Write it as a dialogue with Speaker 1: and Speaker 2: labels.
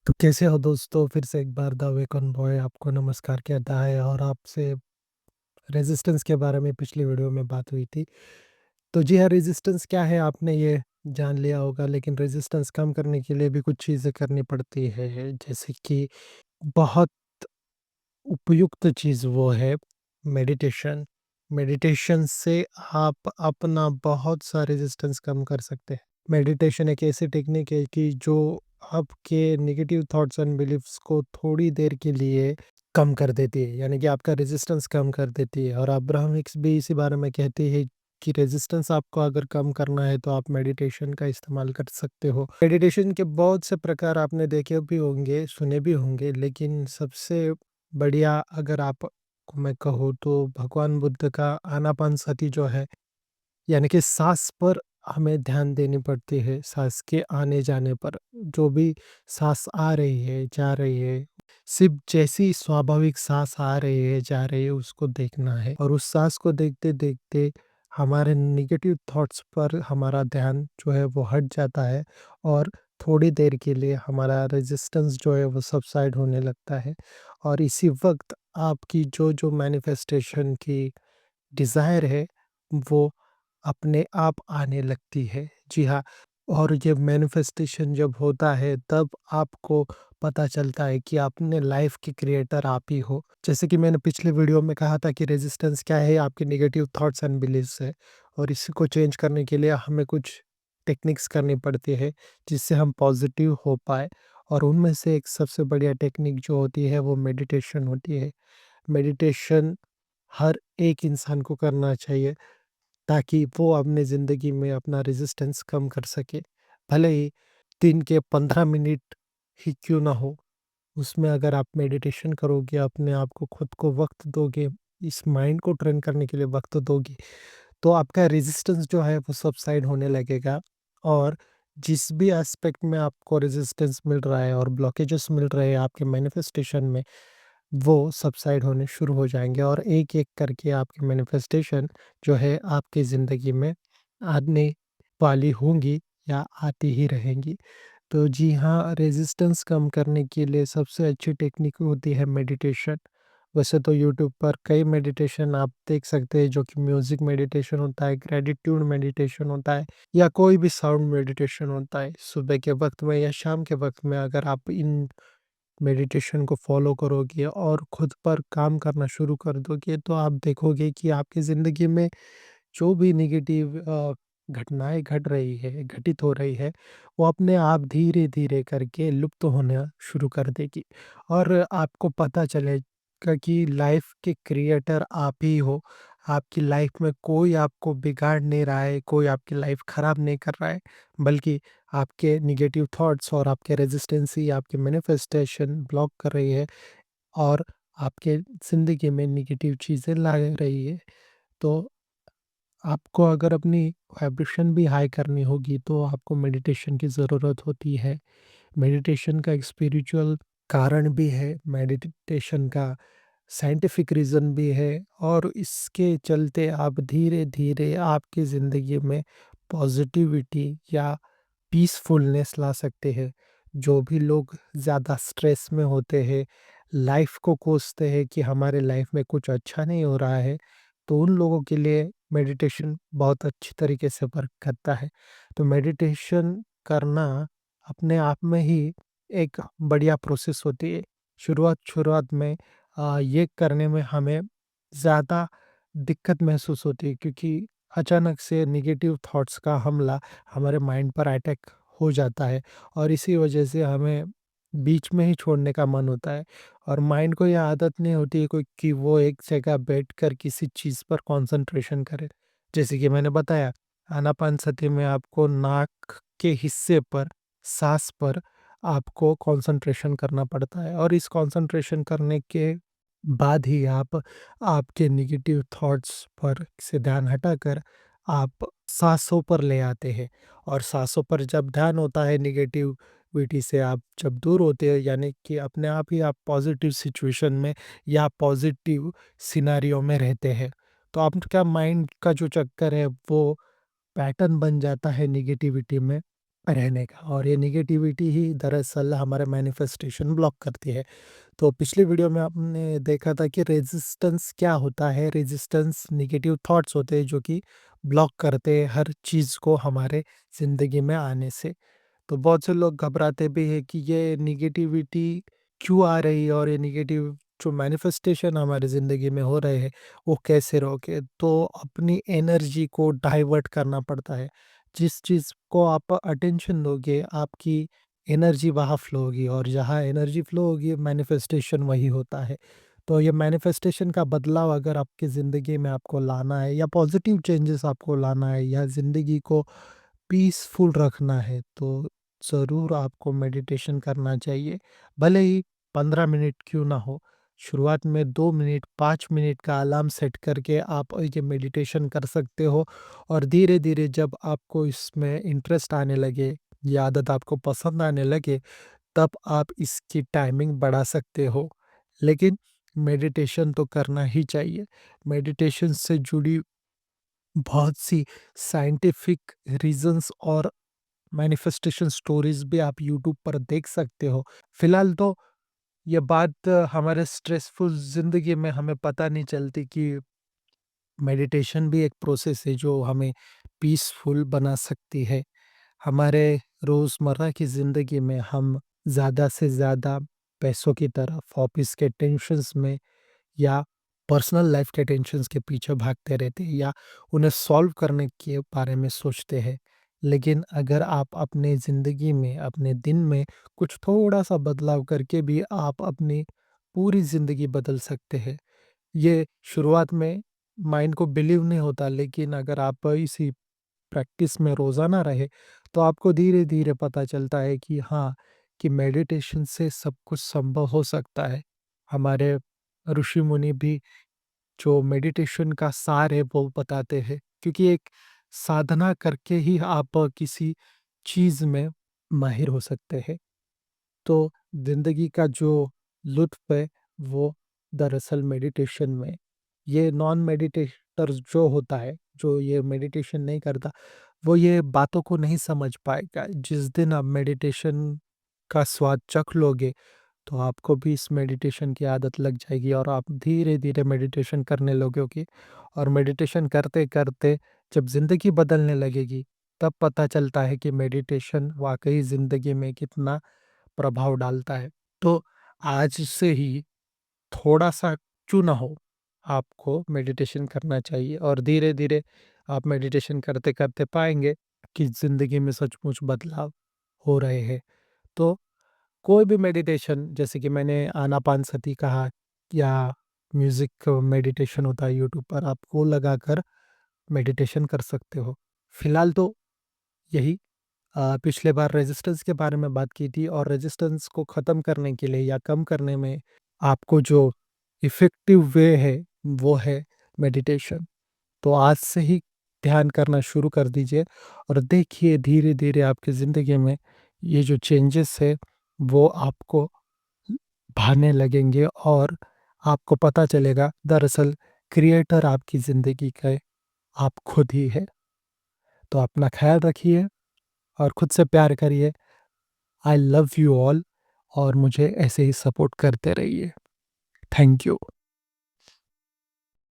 Speaker 1: तो कैसे हो दोस्तों? फिर से एक बार द वेकन बॉय आपको नमस्कार कहता है और आपसे रेजिस्टेंस के बारे में पिछली वीडियो में बात हुई थी। तो जी हाँ, रेजिस्टेंस क्या है आपने ये जान लिया होगा, लेकिन रेजिस्टेंस कम करने के लिए भी कुछ चीज़ें करनी पड़ती है। जैसे कि बहुत उपयुक्त चीज़ वो है मेडिटेशन। मेडिटेशन से आप अपना बहुत सा रेजिस्टेंस कम कर सकते हैं। मेडिटेशन एक ऐसी टेक्निक है कि जो आपके नेगेटिव थॉट्स एंड बिलीफ्स को थोड़ी देर के लिए कम कर देती है, यानी कि आपका रेजिस्टेंस कम कर देती है। और अब्राहमिक्स भी इसी बारे में कहती है कि रेजिस्टेंस आपको अगर कम करना है तो आप मेडिटेशन का इस्तेमाल कर सकते हो। मेडिटेशन के बहुत से प्रकार आपने देखे भी होंगे, सुने भी होंगे, लेकिन सबसे बढ़िया अगर आप को मैं कहूँ तो भगवान बुद्ध का आनापानसति जो है, यानी कि साँस पर हमें ध्यान देनी पड़ती है, साँस के आने-जाने पर। जो भी साँस आ रही है, जा रही है, सिर्फ़ जैसी स्वाभाविक साँस आ रही है, जा रही है, उसको देखना है। और उस साँस को देखते-देखते हमारे नेगेटिव थॉट्स पर हमारा ध्यान जो है वो हट जाता है और थोड़ी देर के लिए हमारा रेज़िस्टेंस जो है वो सबसाइड होने लगता है। और इसी वक़्त आपकी जो मैनिफेस्टेशन की डिज़ायर है, वो अपने आप आने लगती है। जी हाँ, और ये मैनिफेस्टेशन जब होता है तब आपको पता चलता है कि अपने लाइफ़ के क्रिएटर आप ही हो। जैसे कि मैंने पिछले वीडियो में कहा था कि रेज़िस्टेंस क्या है? आपके नेगेटिव थॉट्स एंड बिलीव्स है, और इसी को चेंज करने के लिए हमें कुछ टेक्निक्स करनी पड़ती है, जिससे हम पॉज़िटिव हो पाएँ। और उनमें से एक सबसे बढ़िया टेक्निक जो होती है वो मेडिटेशन होती है। मेडिटेशन हर एक इंसान को करना चाहिए, ताकि वो अपनी ज़िंदगी में अपना रेजिस्टेंस कम कर सके। भले ही दिन के 15 मिनट ही क्यों ना हो, उसमें अगर आप मेडिटेशन करोगे, अपने आप को खुद को वक़्त दोगे, इस माइंड को ट्रेन करने के लिए वक़्त दोगे, तो आपका रेजिस्टेंस जो है वो सबसाइड होने लगेगा। और जिस भी एस्पेक्ट में आपको रेजिस्टेंस मिल रहा है और ब्लॉकेजेस मिल रहे हैं आपके मैनिफेस्टेशन में, वो सबसाइड होने शुरू हो जाएँगे और एक-एक करके आपकी मैनिफेस्टेशन जो है आपकी ज़िंदगी में आने वाली होंगी या आती ही रहेंगी। तो जी हाँ, रेज़िस्टेंस कम करने के लिए सबसे अच्छी टेक्निक होती है मेडिटेशन। वैसे तो यूट्यूब पर कई मेडिटेशन आप देख सकते हैं, जो कि म्यूज़िक मेडिटेशन होता है, ग्रैटिट्यूड मेडिटेशन होता है, या कोई भी साउंड मेडिटेशन होता है। सुबह के वक़्त में या शाम के वक़्त में अगर आप इन मेडिटेशन को फॉलो करोगे और खुद पर काम करना शुरू कर दोगे, तो आप देखोगे कि आपकी ज़िंदगी में जो भी नेगेटिव घटनाएँ घटित हो रही है, वो अपने आप धीरे-धीरे करके लुप्त होना शुरू कर देगी। और आपको पता चलेगा कि लाइफ़ के क्रिएटर आप ही हो। आपकी लाइफ़ में कोई आपको बिगाड़ नहीं रहा है, कोई आपकी लाइफ़ खराब नहीं कर रहा है, बल्कि आपके नेगेटिव थॉट्स और आपके रेजिस्टेंस ही आपके मैनिफेस्टेशन ब्लॉक कर रही है और आपके ज़िंदगी में नेगेटिव चीज़ें ला रही है। तो आपको अगर अपनी वाइब्रेशन भी हाई करनी होगी तो आपको मेडिटेशन की ज़रूरत होती है। मेडिटेशन का एक स्पिरिचुअल कारण भी है, मेडिटेशन का साइंटिफिक रीज़न भी है, और इसके चलते आप धीरे-धीरे आपकी ज़िंदगी में पॉज़िटिविटी या पीसफुलनेस ला सकते हैं। जो भी लोग ज़्यादा स्ट्रेस में होते हैं, लाइफ़ को कोसते हैं कि हमारे लाइफ़ में कुछ अच्छा नहीं हो रहा है, तो उन लोगों के लिए मेडिटेशन बहुत अच्छी तरीके से वर्क करता है। तो मेडिटेशन करना अपने आप में ही एक बढ़िया प्रोसेस होती है। शुरुआत में ये करने में हमें ज़्यादा दिक्कत महसूस होती है, क्योंकि अचानक से नेगेटिव थॉट्स का हमला हमारे माइंड पर अटैक हो जाता है, और इसी वजह से हमें बीच में ही छोड़ने का मन होता है। और माइंड को ये आदत नहीं होती है कोई कि वो एक जगह बैठकर किसी चीज़ पर कंसंट्रेशन करे। जैसे कि मैंने बताया, आनापानसति में आपको नाक के हिस्से पर, साँस पर आपको कंसंट्रेशन करना पड़ता है, और इस कंसंट्रेशन करने के बाद ही आप आपके नेगेटिव थॉट्स पर से ध्यान हटाकर आप साँसों पर ले आते हैं। और साँसों पर जब ध्यान होता है, नेगेटिविटी से आप जब दूर होते हैं, यानी कि अपने आप ही आप पॉजिटिव सिचुएशन में या पॉजिटिव सिनेरियो में रहते हैं, तो आपका माइंड का जो चक्कर है वो पैटर्न बन जाता है नेगेटिविटी में, रहने का, और ये नेगेटिविटी ही दरअसल हमारा मैनिफेस्टेशन ब्लॉक करती है। तो पिछली वीडियो में आपने देखा था कि रेजिस्टेंस क्या होता है। रेजिस्टेंस नेगेटिव थॉट्स होते हैं जो कि ब्लॉक करते हैं हर चीज़ को हमारे ज़िंदगी में आने से। तो बहुत से लोग घबराते भी हैं कि ये नेगेटिविटी क्यों आ रही है और ये नेगेटिव जो मैनिफेस्टेशन हमारी ज़िंदगी में हो रहे हैं वो कैसे रोके। तो अपनी एनर्जी को डाइवर्ट करना पड़ता है। जिस चीज़ को आप अटेंशन दोगे आपकी एनर्जी वहाँ फ्लो होगी, और जहाँ एनर्जी फ्लो होगी मैनिफेस्टेशन वही होता है। तो ये मैनिफेस्टेशन का बदलाव अगर आपकी ज़िंदगी में आपको लाना है, या पॉजिटिव चेंजेस आपको लाना है, या ज़िंदगी को पीसफुल रखना है, तो ज़रूर आपको मेडिटेशन करना चाहिए। भले ही 15 मिनट क्यों ना हो, शुरुआत में 2 मिनट, 5 मिनट का अलार्म सेट करके आप ये मेडिटेशन कर सकते हो, और धीरे-धीरे जब आपको इसमें इंटरेस्ट आने लगे, ये आदत आपको पसंद आने लगे, तब आप इसकी टाइमिंग बढ़ा सकते हो। लेकिन मेडिटेशन तो करना ही चाहिए। मेडिटेशन से जुड़ी बहुत सी साइंटिफिक रीज़न्स और मैनिफेस्टेशन स्टोरीज़ भी आप यूट्यूब पर देख सकते हो। फ़िलहाल तो ये बात हमारे स्ट्रेसफुल ज़िंदगी में हमें पता नहीं चलती कि मेडिटेशन भी एक प्रोसेस है जो हमें पीसफुल बना सकती है। हमारे रोज़मर्रा की ज़िंदगी में हम ज़्यादा से ज़्यादा पैसों की तरफ, ऑफ़िस के टेंशन्स में, या पर्सनल लाइफ के टेंशन्स के पीछे भागते रहते हैं, या उन्हें सॉल्व करने के बारे में सोचते हैं। लेकिन अगर आप अपने ज़िंदगी में, अपने दिन में कुछ थोड़ा-सा बदलाव करके भी आप अपनी पूरी ज़िंदगी बदल सकते हैं। ये शुरुआत में माइंड को बिलीव नहीं होता, लेकिन अगर आप इसी प्रैक्टिस में रोज़ाना रहे, तो आपको धीरे-धीरे पता चलता है कि हाँ, कि मेडिटेशन से सब कुछ संभव हो सकता है। हमारे ऋषि-मुनि भी जो मेडिटेशन का सार है वो बताते हैं, क्योंकि एक साधना करके ही आप किसी चीज़ में माहिर हो सकते हैं। तो ज़िंदगी का जो लुत्फ़ है वो दरअसल मेडिटेशन में। ये नॉन मेडिटेटर जो होता है, जो ये मेडिटेशन नहीं करता, वो ये बातों को नहीं समझ पाएगा। जिस दिन आप मेडिटेशन का स्वाद चख लोगे, तो आपको भी इस मेडिटेशन की आदत लग जाएगी, और आप धीरे-धीरे मेडिटेशन करने लगोगे, और मेडिटेशन करते-करते जब ज़िंदगी बदलने लगेगी, तब पता चलता है कि मेडिटेशन वाक़ई ज़िंदगी में कितना प्रभाव डालता है। तो आज से ही थोड़ा-सा क्यों ना हो, आपको मेडिटेशन करना चाहिए, और धीरे-धीरे आप मेडिटेशन करते-करते पाएँगे कि ज़िंदगी में सचमुच बदलाव हो रहे हैं। तो कोई भी मेडिटेशन, जैसे कि मैंने आनापानसती कहा, या म्यूज़िक मेडिटेशन होता है यूट्यूब पर, आप वो लगाकर मेडिटेशन कर सकते हो। फ़िलहाल तो यही पिछले बार रेजिस्टेंस के बारे में बात की थी, और रेजिस्टेंस को ख़त्म करने के लिए या कम करने में आपको जो इफ़ेक्टिव वे है, वो है मेडिटेशन। तो आज से ही ध्यान करना शुरू कर दीजिए, और देखिए धीरे-धीरे आपकी ज़िंदगी में ये जो चेंजेस है वो आपको भाने लगेंगे, और आपको पता चलेगा दरअसल क्रिएटर आपकी ज़िंदगी के आप खुद ही हैं। तो अपना ख़्याल रखिए और खुद से प्यार करिए। आई लव यू ऑल, और मुझे ऐसे ही सपोर्ट करते रहिए। Thank you.